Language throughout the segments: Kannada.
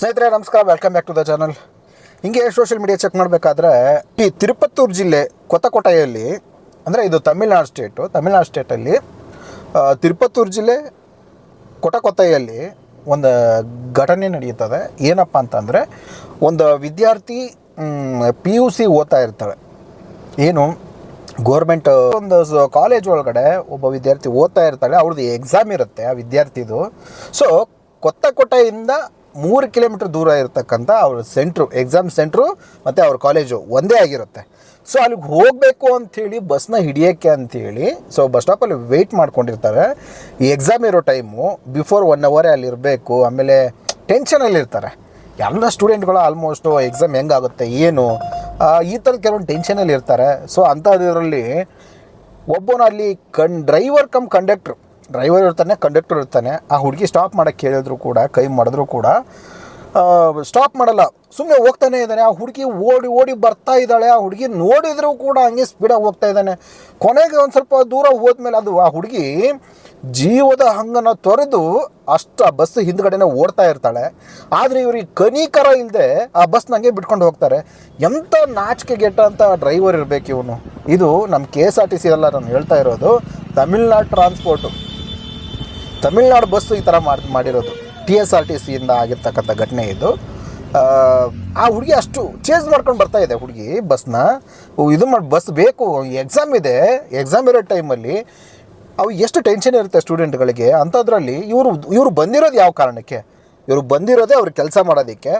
ಸ್ನೇಹಿತರೆ ನಮಸ್ಕಾರ, welcome back to the channel. ಹಿಂಗೆ ಸೋಷಿಯಲ್ ಮೀಡಿಯಾ ಚೆಕ್ ಮಾಡಬೇಕಾದ್ರೆ ಈ ತಿರುಪತ್ತೂರು ಜಿಲ್ಲೆ ಕೊತ್ತಕೋಟೆಯಲ್ಲಿ, ಅಂದರೆ ಇದು ತಮಿಳ್ನಾಡು ಸ್ಟೇಟಲ್ಲಿ ತಿರುಪತ್ತೂರು ಜಿಲ್ಲೆ ಕೊಟ್ಟಕೊತ್ತೆಯಲ್ಲಿ ಒಂದು ಘಟನೆ ನಡೆಯುತ್ತದೆ. ಏನಪ್ಪ ಅಂತಂದರೆ, ಒಂದು ವಿದ್ಯಾರ್ಥಿ PUC ಓದ್ತಾ ಇರ್ತಾಳೆ. ಏನು ಗೋರ್ಮೆಂಟ್ ಒಂದು ಕಾಲೇಜ್ ಒಳಗಡೆ ಒಬ್ಬ ವಿದ್ಯಾರ್ಥಿ ಓದ್ತಾ ಇರ್ತಾಳೆ. ಅವ್ರದ್ದು ಎಕ್ಸಾಮ್ ಇರುತ್ತೆ ಆ ವಿದ್ಯಾರ್ಥಿದು. ಸೊ ಕೊತ್ತಕೋಟೆಯಿಂದ 3 ಕಿಲೋಮೀಟ್ರ್ ದೂರ ಇರತಕ್ಕಂಥ ಅವ್ರ ಎಕ್ಸಾಮ್ ಸೆಂಟ್ರು ಮತ್ತು ಅವ್ರ ಕಾಲೇಜು ಒಂದೇ ಆಗಿರುತ್ತೆ. ಸೊ ಅಲ್ಲಿಗೆ ಹೋಗಬೇಕು ಅಂಥೇಳಿ ಬಸ್ನ ಹಿಡಿಯೋಕ್ಕೆ ಅಂಥೇಳಿ ಬಸ್ ಸ್ಟಾಪಲ್ಲಿ ವೆಯ್ಟ್ ಮಾಡ್ಕೊಂಡಿರ್ತಾರೆ. ಈ ಎಕ್ಸಾಮ್ ಇರೋ ಟೈಮು ಬಿಫೋರ್ 1 ಅವರೇ ಅಲ್ಲಿರಬೇಕು. ಆಮೇಲೆ ಟೆನ್ಷನಲ್ಲಿರ್ತಾರೆ ಎಲ್ಲ ಸ್ಟೂಡೆಂಟ್ಗಳು. ಆಲ್ಮೋಸ್ಟು ಎಕ್ಸಾಮ್ ಹೆಂಗಾಗುತ್ತೆ ಏನು ಈ ಥರದ ಕೆಲವೊಂದು ಟೆನ್ಷನಲ್ಲಿ ಇರ್ತಾರೆ. ಸೊ ಅಂಥದ್ರಲ್ಲಿ ಒಬ್ಬನು ಅಲ್ಲಿ ಡ್ರೈವರ್ ಇರ್ತಾನೆ, ಕಂಡಕ್ಟರ್ ಇರ್ತಾನೆ. ಆ ಹುಡುಗಿ ಸ್ಟಾಪ್ ಮಾಡೋಕ್ಕೆ ಹೇಳಿದ್ರು ಕೂಡ, ಕೈ ಮಾಡಿದ್ರು ಕೂಡ ಸ್ಟಾಪ್ ಮಾಡಲ್ಲ, ಸುಮ್ಮನೆ ಹೋಗ್ತಾನೆ ಇದ್ದಾನೆ. ಆ ಹುಡುಗಿ ಓಡಿ ಬರ್ತಾ ಇದ್ದಾಳೆ. ಆ ಹುಡುಗಿ ನೋಡಿದರೂ ಕೂಡ ಹಂಗೆ ಸ್ಪೀಡಾಗಿ ಹೋಗ್ತಾ ಇದ್ದಾನೆ. ಕೊನೆಗೆ ಒಂದು ಸ್ವಲ್ಪ ದೂರ ಹೋದ್ಮೇಲೆ ಆ ಹುಡುಗಿ ಜೀವದ ಹಂಗನ್ನು ತೊರೆದು ಆ ಬಸ್ ಹಿಂದ್ಗಡೆನೇ ಓಡ್ತಾ ಇರ್ತಾಳೆ. ಆದರೆ ಇವ್ರಿಗೆ ಕನಿಕರ ಇಲ್ಲದೆ ಆ ಬಸ್ ನಂಗೆ ಬಿಟ್ಕೊಂಡು ಹೋಗ್ತಾರೆ. ಎಂಥ ನಾಚಿಕೆಗೆಟ್ಟ ಅಂತ ಡ್ರೈವರ್ ಇರಬೇಕು ಇವನು. ಇದು ನಮ್ಮ KSRTC ಎಲ್ಲ ನಾನು ಹೇಳ್ತಾ ಇರೋದು. ತಮಿಳ್ನಾಡು ಬಸ್ಸು ಈ ಥರ ಮಾಡಿರೋದು. TSRTCಯಿಂದ ಆಗಿರ್ತಕ್ಕಂಥ ಘಟನೆ ಇದು. ಆ ಹುಡುಗಿ ಅಷ್ಟು ಚೇಂಜ್ ಮಾಡ್ಕೊಂಡು ಬರ್ತಾ ಇದೆ ಹುಡುಗಿ ಬಸ್ನ. ಬಸ್ ಬೇಕು, ಎಕ್ಸಾಮ್ ಇರೋ ಟೈಮಲ್ಲಿ ಅವು ಎಷ್ಟು ಟೆನ್ಷನ್ ಇರುತ್ತೆ ಸ್ಟೂಡೆಂಟ್ಗಳಿಗೆ. ಅಂಥದ್ರಲ್ಲಿ ಇವರು ಬಂದಿರೋದು ಯಾವ ಕಾರಣಕ್ಕೆ? ಇವರು ಬಂದಿರೋದೇ ಅವ್ರಿಗೆ ಕೆಲಸ ಮಾಡೋದಕ್ಕೆ.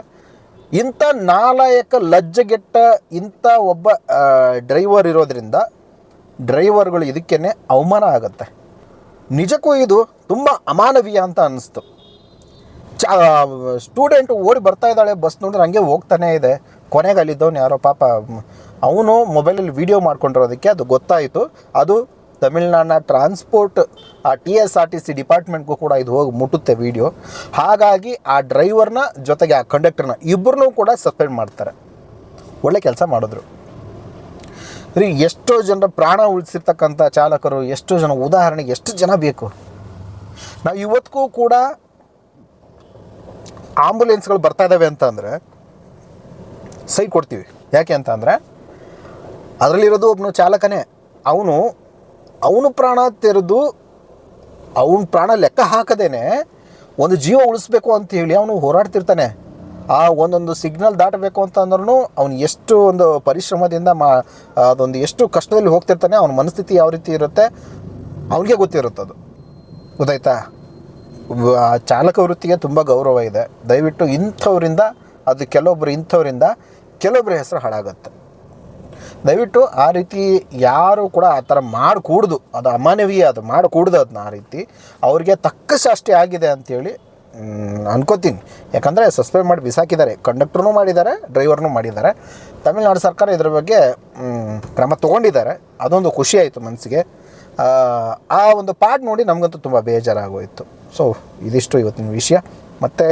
ಇಂಥ ನಾಲಾಯಕ ಲಜ್ಜೆಗೆಟ್ಟ ಇಂಥ ಒಬ್ಬ ಡ್ರೈವರ್ ಇರೋದ್ರಿಂದ ಡ್ರೈವರ್ಗಳು ಇದಕ್ಕೇ ಅವಮಾನ ಆಗುತ್ತೆ. ನಿಜಕ್ಕೂ ಇದು ತುಂಬ ಅಮಾನವೀಯ ಅಂತ ಅನ್ನಿಸ್ತು. ಸ್ಟೂಡೆಂಟು ಓಡಿ ಬರ್ತಾ ಇದ್ದಾಳೆ, ಬಸ್ ನೋಡಿದ್ರೆ ಹಂಗೆ ಹೋಗ್ತಾನೇ ಇದೆ. ಕೊನೆಗೆ ಅಲ್ಲಿದ್ದವನು ಯಾರೋ ಪಾಪ ಅವನು ಮೊಬೈಲಲ್ಲಿ ವೀಡಿಯೋ ಮಾಡ್ಕೊಂಡಿರೋದಕ್ಕೆ ಅದು ಗೊತ್ತಾಯಿತು. ಅದು ತಮಿಳ್ನಾಡಿನ TSRTC ಡಿಪಾರ್ಟ್ಮೆಂಟ್ಗೂ ಕೂಡ ಇದು ಹೋಗಿ ಮುಟ್ಟುತ್ತೆ ವೀಡಿಯೋ. ಹಾಗಾಗಿ ಆ ಡ್ರೈವರ್ನ ಜೊತೆಗೆ ಆ ಕಂಡಕ್ಟರ್ನ ಇಬ್ಬರನ್ನೂ ಕೂಡ ಸಸ್ಪೆಂಡ್ ಮಾಡ್ತಾರೆ. ಒಳ್ಳೆ ಕೆಲಸ ಮಾಡಿದ್ರು ರೀ. ಎಷ್ಟೋ ಜನರ ಪ್ರಾಣ ಉಳಿಸಿರ್ತಕ್ಕಂಥ ಚಾಲಕರು, ಎಷ್ಟೋ ಜನ, ಉದಾಹರಣೆಗೆ ಎಷ್ಟು ಜನ ಬೇಕು. ನಾವು ಇವತ್ತಿಗೂ ಕೂಡ ಆಂಬುಲೆನ್ಸ್ಗಳು ಬರ್ತಾ ಇದ್ದಾವೆ ಅಂತಂದರೆ ಸೈಡ್ ಕೊಡ್ತೀವಿ. ಯಾಕೆ ಅಂತಂದರೆ ಅದರಲ್ಲಿರೋದು ಒಬ್ಬನು ಚಾಲಕನೇ. ಅವನು ಪ್ರಾಣ ತೆರೆದು ಅವನ ಪ್ರಾಣ ಲೆಕ್ಕ ಹಾಕದೇನೆ ಒಂದು ಜೀವ ಉಳಿಸ್ಬೇಕು ಅಂಥೇಳಿ ಅವನು ಹೋರಾಡ್ತಿರ್ತಾನೆ. ಆ ಒಂದೊಂದು ಸಿಗ್ನಲ್ ದಾಟಬೇಕು ಅಂತಂದ್ರೂ ಅವನು ಎಷ್ಟು ಒಂದು ಪರಿಶ್ರಮದಿಂದ ಅದೊಂದು ಎಷ್ಟು ಕಷ್ಟದಲ್ಲಿ ಹೋಗ್ತಿರ್ತಾನೆ. ಅವನ ಮನಸ್ಥಿತಿ ಯಾವ ರೀತಿ ಇರುತ್ತೆ ಅವನಿಗೆ ಗೊತ್ತಿರುತ್ತದು. ಗೊತ್ತಾಯ್ತಾ? ಚಾಲಕ ವೃತ್ತಿಗೆ ತುಂಬ ಗೌರವ ಇದೆ. ದಯವಿಟ್ಟು ಕೆಲವೊಬ್ಬರ ಹೆಸರು ಹಾಳಾಗುತ್ತೆ. ದಯವಿಟ್ಟು ಆ ರೀತಿ ಯಾರು ಕೂಡ ಆ ಥರ ಮಾಡಕೂಡ್ದು. ಅದು ಅಮಾನವೀಯ, ಅದು ಮಾಡಕೂಡ್ದು. ಅದನ್ನ ಆ ರೀತಿ ಅವ್ರಿಗೆ ತಕ್ಕ ಶಾಸ್ತಿ ಆಗಿದೆ ಅಂಥೇಳಿ ಅನ್ಕೋತೀನಿ. ಯಾಕಂದರೆ ಸಸ್ಪೆಂಡ್ ಮಾಡಿ ಬಿಸಾಕಿದ್ದಾರೆ. ಕಂಡಕ್ಟ್ರೂ ಮಾಡಿದ್ದಾರೆ, ಡ್ರೈವರ್ನೂ ಮಾಡಿದ್ದಾರೆ. ತಮಿಳ್ನಾಡು ಸರ್ಕಾರ ಇದರ ಬಗ್ಗೆ ಕ್ರಮ ತೊಗೊಂಡಿದ್ದಾರೆ. ಅದೊಂದು ಖುಷಿ ಆಯಿತು ಮನಸ್ಸಿಗೆ. ಆ ಒಂದು ಪಾರ್ಟ್ ನೋಡಿ ನಮಗಂತೂ ತುಂಬ ಬೇಜಾರಾಗೋಯಿತು. ಸೊ ಇದಿಷ್ಟು ಇವತ್ತಿನ ವಿಷಯ. ಮತ್ತು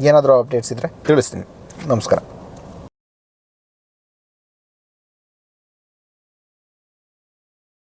ಏನಾದರೂ ಅಪ್ಡೇಟ್ಸ್ ಇದ್ದರೆ ತಿಳಿಸ್ತೀನಿ. ನಮಸ್ಕಾರ.